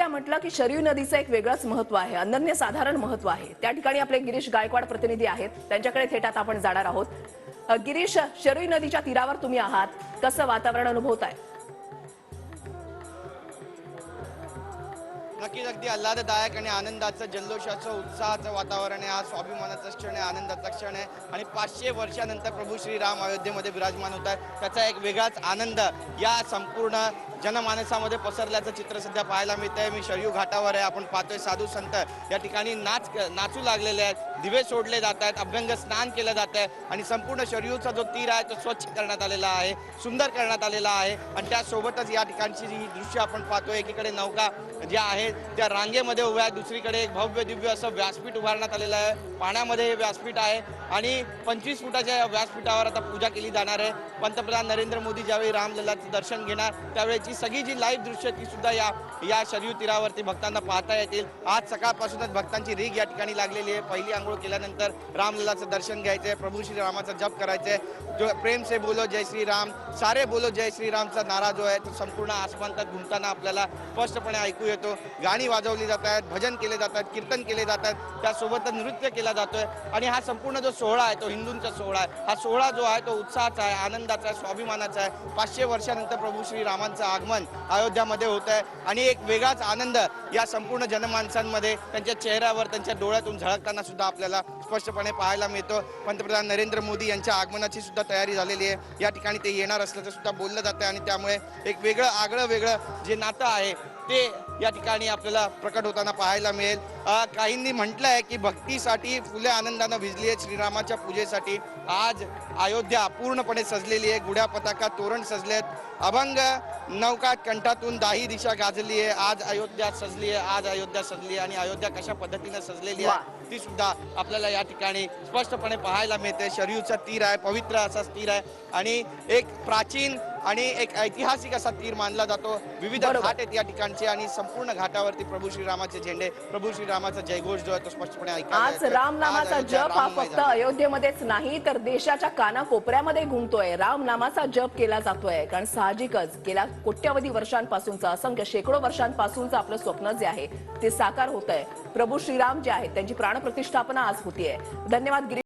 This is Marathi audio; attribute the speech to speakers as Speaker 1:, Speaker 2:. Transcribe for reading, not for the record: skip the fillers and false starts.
Speaker 1: अयोध्या म्हटलं की शरयू नदीचं एक वेगळंच महत्व आहे, अनन्यसाधारण महत्व आहे। त्या ठिकाणी आपले गिरीश गायकवाड प्रतिनिधी आहेत, त्यांच्याकडे थेट आता आपण जाणार आहोत। गिरीश, शरयू नदीच्या तीरावर तुम्ही आहात, कसं वातावरण अनुभवताय?
Speaker 2: नक्कीच अगदी आल्हाददायक आणि आनंदाचं जल्लोषाचं उत्साहाचं वातावरण आहे। हा स्वाभिमानाचा क्षण आहे, आनंदाचा क्षण आहे आणि 500 वर्षानंतर प्रभू श्रीराम अयोध्येमध्ये विराजमान होत आहेत, त्याचा एक वेगळाच आनंद या संपूर्ण जनमानसामध्ये पसरल्याचं चित्र सध्या पाहायला मिळतंय। मी शरयू घाटावर आहे, आपण पाहतोय साधू संत या ठिकाणी नाचू लागलेले आहेत, दिवे सोडले जात आहेत, अभ्यंग स्नान केलं जात आहे आणि संपूर्ण शरयूचा जो तीर आहे तो स्वच्छ करण्यात आलेला आहे, सुंदर करण्यात आलेला आहे आणि त्यासोबतच या ठिकाणची जी दृश्य आपण पाहतोय, एकीकडे नौका ज्या आहेत त्या रांगेमध्ये उभ्या आहेत, दुसरीकडे एक भव्य दिव्य असं व्यासपीठ उभारण्यात आलेलं आहे। पाण्यामध्ये हे व्यासपीठ आहे आणि 25 फुटाच्या या व्यासपीठावर आता पूजा केली जाणार आहे। पंतप्रधान नरेंद्र मोदी ज्यावेळी रामलल्लाचं दर्शन घेणार त्यावेळेची सगळी जी लाईव्ह दृश्य ती सुद्धा या शरयू तीरावरती भक्तांना पाहता येतील। आज सकाळपासूनच भक्तांची रीग या ठिकाणी लागलेली आहे। पहिली आंघोळ केल्यानंतर रामलल्लाचं दर्शन घ्यायचं आहे, प्रभू श्रीरामाचा जप करायचा आहे। जो प्रेम से बोलो जय श्री राम, सारे बोलो जय श्री रामचा नारा जो आहे तो संपूर्ण आसमानात घुमताना आपल्याला स्पष्टपणे ऐकू येतो। गाणी वाजवली जात आहेत, भजन केले जातात, कीर्तन केले जातात, त्यासोबत नृत्य केला जातोय आणि हा संपूर्ण जो सोहळा आहे तो हिंदूंचा सोहळा आहे। हा सोहळा जो आहे तो उत्साहाचा आहे, आनंदाचा आहे, स्वाभिमानाचा आहे। 500 वर्षानंतर प्रभू श्रीरामांचं आगमन अयोध्यामध्ये होत आहे आणि एक वेगळाच आनंद या संपूर्ण जनमानसांमध्ये त्यांच्या चेहऱ्यावर, त्यांच्या डोळ्यातून झळकताना सुद्धा आपल्याला स्पष्टपणे पाहायला मिळतो। पंतप्रधान नरेंद्र मोदी यांच्या आगमनाची सुद्धा तयारी झालेली आहे, या ठिकाणी ते येणार असल्याचं सुद्धा बोललं जातं आणि त्यामुळे एक वेगळं आगळं वेगळं जे नातं आहे ते या ठिकाणी आपल्याला प्रकट होताना पाहायला मिळेल। काहींनी म्हटलं आहे की भक्तीसाठी फुले आनंदानं भिजली आहेत, श्रीरामाच्या पूजेसाठी आज अयोध्या पूर्णपणे सजलेली आहे। गुढ्या पताका तोरण सजलेत, अभंग नौका कंठातून दाही दिशा गाजली आहे। आज अयोध्या सजली आहे, आज अयोध्या सजली आहे आणि अयोध्या कशा पद्धतीने सजलेली आहे ती सुद्धा आपल्याला या ठिकाणी स्पष्टपणे पाहायला मिळते। शरयूचा तीर आहे, पवित्र असा तीर आहे आणि एक प्राचीन आणि एक ऐतिहासिक असा तीर मानला जातो। विविध घाट आहेत या ठिकाणचे आणि संपूर्ण घाटावरती प्रभू श्रीरामाचे झेंडे, प्रभू श्रीरामाचा जयघोष जो आहे तो स्पष्टपणे ऐकायला
Speaker 1: आज रामनामाचा जप हा फक्त अयोध्येमध्येच नाही तर देशाच्या कानाकोपऱ्यामध्ये घुमतोय। रामनामाचा जप केला जातोय कारण साहजिकच गेल्या कोट्यवधी वर्षांपासूनचं, असंख्य शेकडो वर्षांपासूनचं आपलं स्वप्न जे आहे ते साकार होत आहे। प्रभू श्रीराम जे आहेत त्यांची प्राणप्रतिष्ठापना आज होतीये। धन्यवाद गिरीश।